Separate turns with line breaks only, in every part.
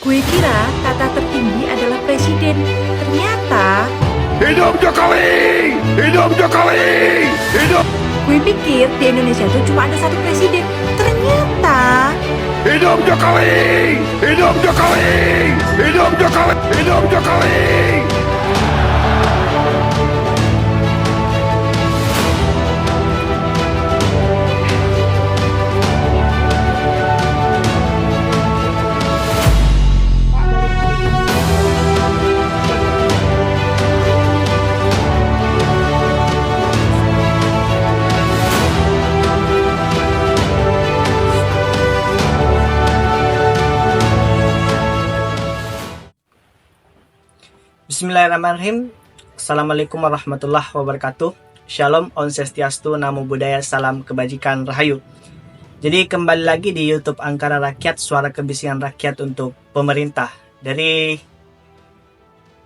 Gue kira tata tertinggi adalah presiden. Ternyata
Hidup Jokowi! Hidup Jokowi! Hidup!
gue pikir di Indonesia itu cuma ada satu presiden. Ternyata
Hidup Jokowi! Hidup Jokowi! Hidup Jokowi! Hidup Jokowi!
Bismillahirrahmanirrahim. Assalamualaikum warahmatullahi wabarakatuh. Shalom, Om Swastiastu, Namo Buddhaya, Salam Kebajikan, Rahayu. Jadi kembali lagi di YouTube Angkara Rakyat, suara kebisingan rakyat untuk pemerintah. Dari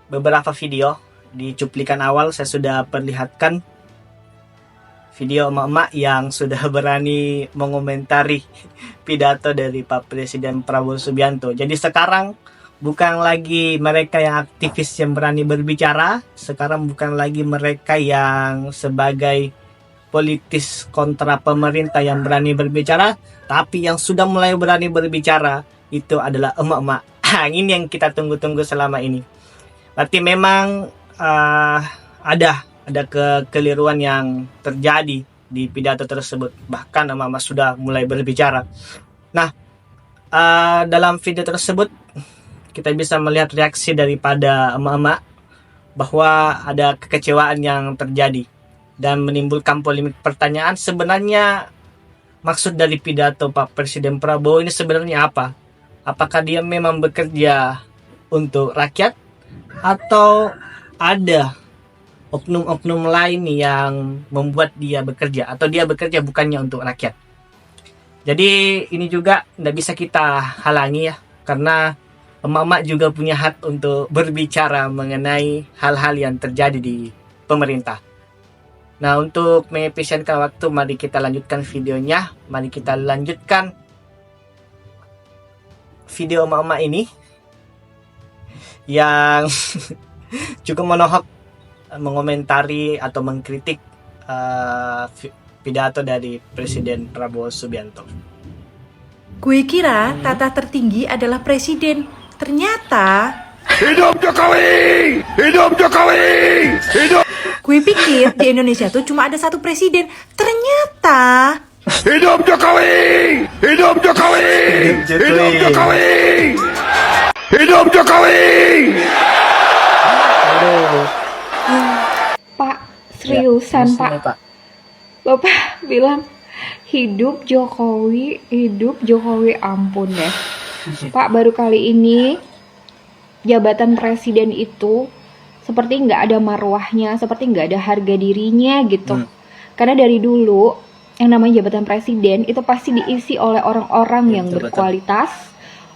beberapa video di cuplikan awal saya sudah perlihatkan video emak-emak yang sudah berani mengomentari pidato dari Pak Presiden Prabowo Subianto. Jadi sekarang bukan lagi mereka yang aktivis yang berani berbicara, sekarang bukan lagi mereka yang sebagai politis kontra pemerintah yang berani berbicara, tapi yang sudah mulai berani berbicara itu adalah emak-emak. Ini yang kita tunggu-tunggu selama ini. Berarti memang ada kekeliruan yang terjadi di pidato tersebut. Bahkan emak-emak sudah mulai berbicara. Nah, dalam video tersebut kita bisa melihat reaksi daripada emak-emak bahwa ada kekecewaan yang terjadi dan menimbulkan polemik pertanyaan, sebenarnya maksud dari pidato Pak Presiden Prabowo ini sebenarnya apa? Apakah dia memang bekerja untuk rakyat atau ada oknum-oknum lain yang membuat dia bekerja atau dia bekerja bukannya untuk rakyat? Jadi ini juga tidak bisa kita halangi ya, karena emak-emak juga punya hak untuk berbicara mengenai hal-hal yang terjadi di pemerintah. Nah, untuk mengefisienkan waktu, mari kita lanjutkan videonya. Mari kita lanjutkan video emak-emak ini yang cukup menohok mengomentari atau mengkritik pidato dari Presiden Prabowo Subianto.
gue kira tata tertinggi adalah presiden. Ternyata
Hidup Jokowi! Hidup Jokowi! Hidup!
gue pikir di Indonesia itu cuma ada satu presiden. Ternyata
Hidup Jokowi! Hidup Jokowi! Hidup Jokowi! Hidup Jokowi!
Aduh.
Pak, seriusan
Sini,
Pak. Bapak bilang hidup Jokowi, ampun deh. Pak, baru kali ini jabatan presiden itu seperti nggak ada marwahnya, seperti nggak ada harga dirinya gitu. Karena dari dulu yang namanya jabatan presiden itu pasti diisi oleh orang-orang yang berkualitas,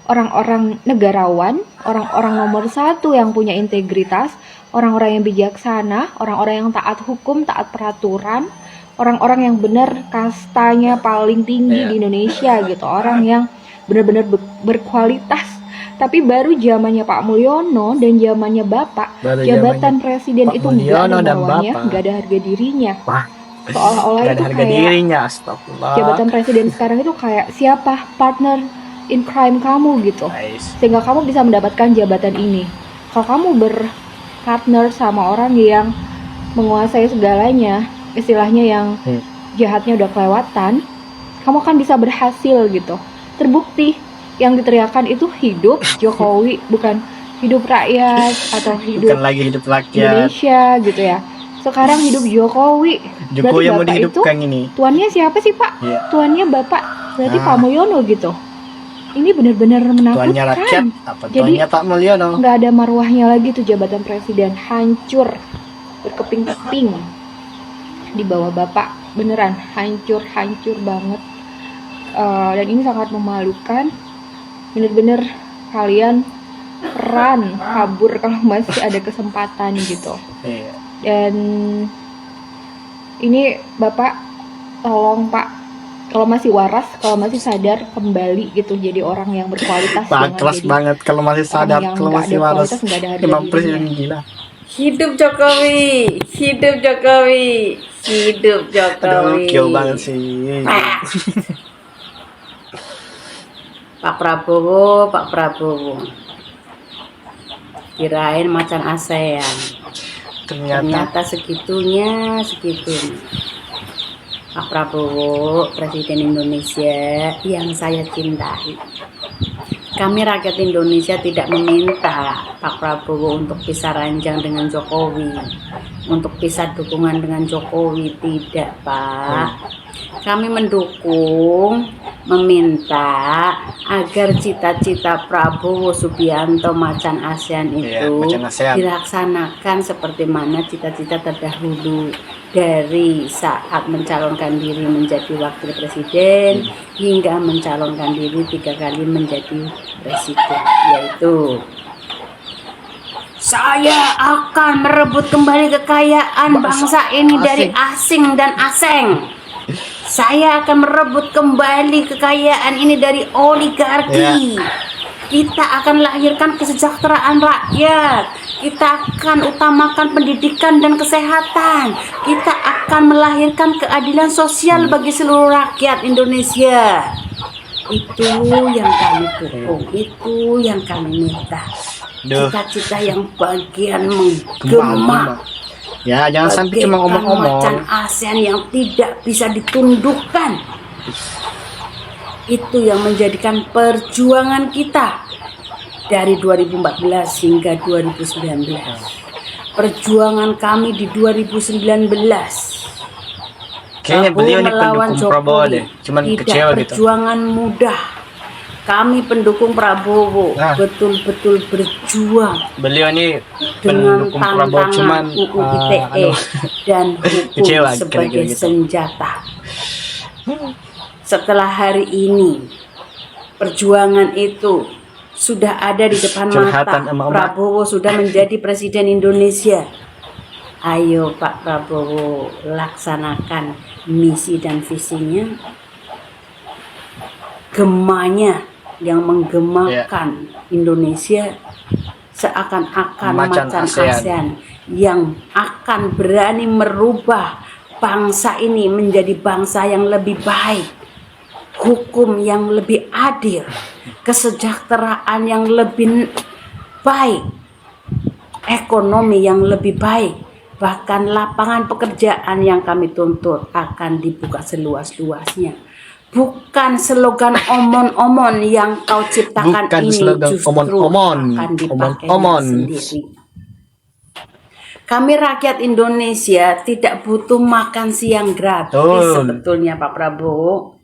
orang-orang negarawan, orang-orang nomor satu yang punya integritas, orang-orang yang bijaksana, orang-orang yang taat hukum, taat peraturan, orang-orang yang benar kastanya paling tinggi di Indonesia gitu, orang yang benar-benar berkualitas. Tapi baru zamannya Pak Mulyono dan zamannya Bapak, jabatan presiden
Pak
itu nggak ada
Mulyono dan
bawahnya,
Bapak.
nggak ada harga dirinya.
Wah,
Seolah-olah
gak
itu
ada harga
kayak
dirinya, astagfirullah.
jabatan presiden sekarang itu kayak siapa partner in crime kamu gitu,
Guys.
sehingga kamu bisa mendapatkan jabatan ini. Kalau kamu berpartner sama orang yang menguasai segalanya, istilahnya yang jahatnya udah kelewatan, kamu kan bisa berhasil gitu. Terbukti yang diteriakan itu hidup Jokowi, bukan hidup rakyat atau hidup
Bukan lagi hidup rakyat.
Indonesia gitu ya. Sekarang hidup Jokowi.
Jokowi yang mau
Bapak
dihidupkan
itu
ini.
tuannya siapa sih Pak?
Iya.
Tuannya Bapak, berarti Pak Mulyono gitu. Ini benar-benar menakutkan.
Tuannya rakyat, apa
Jadi
tuannya Pak Mulyono?
nggak ada marwahnya lagi tuh jabatan presiden, hancur, berkeping-keping di bawah Bapak, beneran hancur banget. Dan ini sangat memalukan. Bener-bener kalian kabur kalau masih ada kesempatan gitu.
Iya.
Dan ini Bapak tolong Pak kalau masih waras, kalau masih sadar kembali gitu jadi orang yang berkualitas.
Wah,
jangan
keras
jadi
banget kalau masih sadar,
yang
kalau
nggak
masih
ada
waras.
kualitas, nggak ada harga
Emang
dirinya.
presiden gila.
Hidup Jokowi, hidup Jokowi, hidup
Aduh,
Jokowi.
kio banget sih.
Pak Prabowo, Pak Prabowo. Kirain macan ASEAN. Ternyata segitunya. Pak Prabowo, Presiden Indonesia yang saya cintai. Kami rakyat Indonesia tidak meminta Pak Prabowo untuk pisah ranjang dengan Jokowi, untuk pisah dukungan dengan Jokowi, tidak Pak. Kami mendukung, meminta agar cita-cita Prabowo Subianto Macan ASEAN itu
Macan ASEAN.
dilaksanakan seperti mana cita-cita terdahulu dari saat mencalonkan diri menjadi wakil presiden hingga mencalonkan diri 3 kali menjadi presiden, yaitu saya akan merebut kembali kekayaan bangsa ini dari asing dan aseng. Saya akan merebut kembali kekayaan ini dari oligarki. Kita akan lahirkan kesejahteraan rakyat. Kita akan utamakan pendidikan dan kesehatan. Kita akan melahirkan keadilan sosial bagi seluruh rakyat Indonesia. Itu yang kami dukung, itu yang kami minta. Cita-cita yang bagian menggema.
Ya, jangan sampai cuma
Macan
ngomong-ngomong.
ASEAN yang tidak bisa ditundukkan. Itu yang menjadikan perjuangan kita dari 2014 hingga 2019. Perjuangan kami di 2019.
Kayaknya beliau nih
melawan
pendukung Prabowo deh, cuman
tidak
kecewa gitu.
perjuangan mudah. Kami pendukung Prabowo
Nah.
betul-betul berjuang
Beliau nih
dengan
pendukung Prabowo, cuman
tantangan UU ITE dan hukum
kecewa
sebagai
kira-kira gitu.
senjata. Setelah hari ini perjuangan itu sudah ada di depan
Curhatan
mata.
emak-emak.
Prabowo sudah menjadi presiden Indonesia. Ayo Pak Prabowo, laksanakan misi dan visinya. Gemanya yang menggemakan Indonesia seakan-akan
Macan
macan
ASEAN.
ASEAN yang akan berani merubah bangsa ini menjadi bangsa yang lebih baik, hukum yang lebih adil, kesejahteraan yang lebih baik, ekonomi yang lebih baik, bahkan lapangan pekerjaan yang kami tuntut akan dibuka seluas-luasnya. Bukan slogan omon-omon yang kau ciptakan
Bukan
ini
slogan
justru
omon-omon.
akan dipakai
Omon-omon.
sendiri. Kami rakyat Indonesia tidak butuh makan siang gratis.
Betul.
Sebetulnya Pak Prabowo.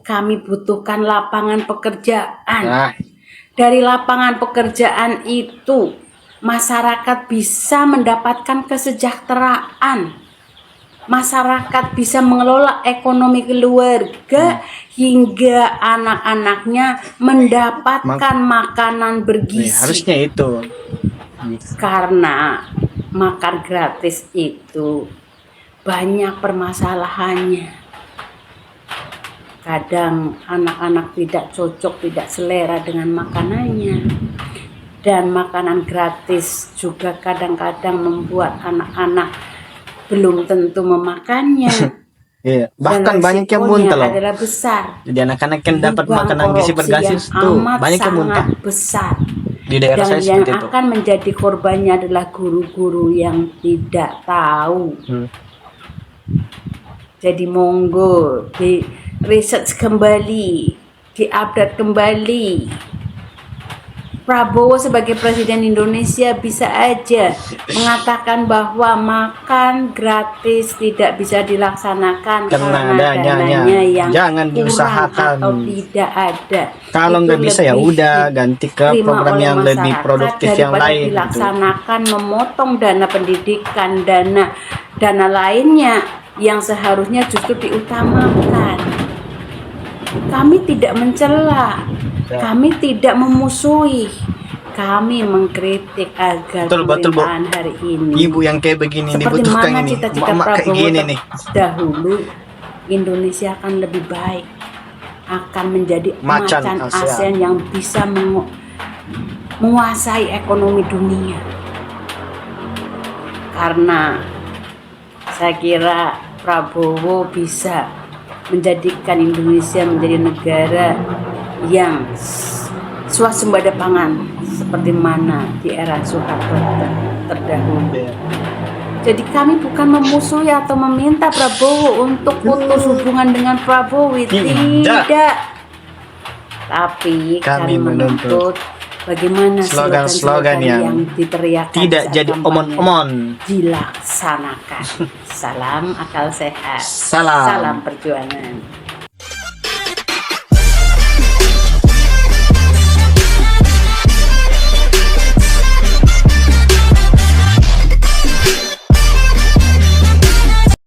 Kami butuhkan lapangan pekerjaan.
Nah,
Dari lapangan pekerjaan itu masyarakat bisa mendapatkan kesejahteraan. Masyarakat bisa mengelola ekonomi keluarga hingga anak-anaknya mendapatkan makanan bergizi.
harusnya itu.
Karena makan gratis itu banyak permasalahannya. Kadang anak-anak tidak cocok, tidak selera dengan makanannya. Dan makanan gratis juga kadang-kadang membuat anak-anak belum tentu memakannya.
Iya,
Dan
bahkan banyak yang
resikonya
muntah loh.
adalah besar.
Jadi anak-anak yang dapat
Lubang
makanan gizi
korupsi
bergizi
yang
tuh
amat
banyak yang muntah.
sangat besar.
Di daerah
Dan
saya
yang
seperti itu.
akan menjadi korbannya adalah guru-guru yang tidak tahu. Jadi monggo di research kembali, di-update kembali. Prabowo sebagai presiden Indonesia bisa aja mengatakan bahwa makan gratis tidak bisa dilaksanakan
Karena
karena
dananya.
dananya yang
Jangan
kurang
diusahakan.
atau tidak ada.
Kalau
Itu
nggak bisa ya
lebih
udah ganti ke
diterima
program
oleh
yang lebih
masyarakat
produktif yang
daripada
lain gitu.
dilaksanakan memotong dana pendidikan, dana lainnya yang seharusnya justru diutamakan. Kami tidak mencela, kami tidak memusuhi, kami mengkritik agar
Betul, Bu.
pemerintahan hari ini
Ibu yang kayak begini
seperti
dibutuhkan
mana
ini.
cita-cita
Mama kayak
Prabowo
gini nih.
dahulu Indonesia akan lebih baik, akan menjadi
Macan
macan
ASEAN.
ASEAN yang bisa menguasai ekonomi dunia. Karena saya kira Prabowo bisa menjadikan Indonesia menjadi negara yang swasembada pangan seperti mana di era Soeharto terdahulu. Jadi kami bukan memusuhi atau meminta Prabowo untuk putus hubungan dengan Prabowo, tidak. Tapi
Kami
kami
menuntut
menuntut bagaimana
slogan-slogan yang
diteriakan
tidak
saat
jadi
kampanye
omon-omon.
dilaksanakan. Salam akal sehat.
Salam.
Salam perjuangan.